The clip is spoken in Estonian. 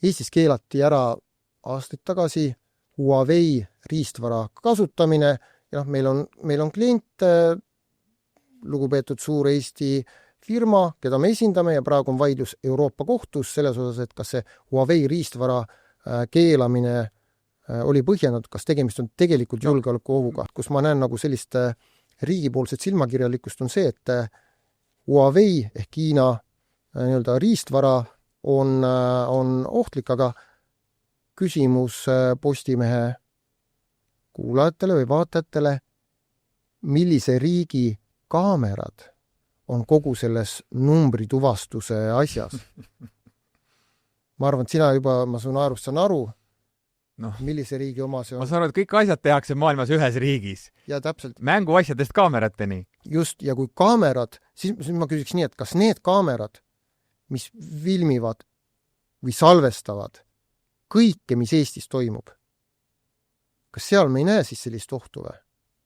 Eestis keelati ära aastaid tagasi Huawei riistvara kasutamine ja meil on klient, lugupeetud suur Eesti firma, keda me esindame ja praegu on vaidlus Euroopa kohtus selles osas, et kas see Huawei riistvara keelamine oli põhjendatud, kas tegemist on tegelikult julgeolekuohuga, kus ma näen nagu sellist riigipoolset silmakirjalikkust on see, et Huawei ehk Hiina riistvara on ohtlik, aga küsimus Postimehe kuulajatele või vaatajatele, millise riigi kaamerad on kogu selles numbrituvastuse asjas. Ma arvan, et sina juba, ma sun arust saan aru, millise riigi oma see on. Ma saan aru, et kõik asjad tehakse maailmas ühes riigis. Ja täpselt. Mänguasjadest kaamerateni. Just, ja kui kaamerad, siis ma küsiks nii, et kas need kaamerad, mis filmivad või salvestavad kõike, mis Eestis toimub, kas seal me ei näe siis sellist ohtu või?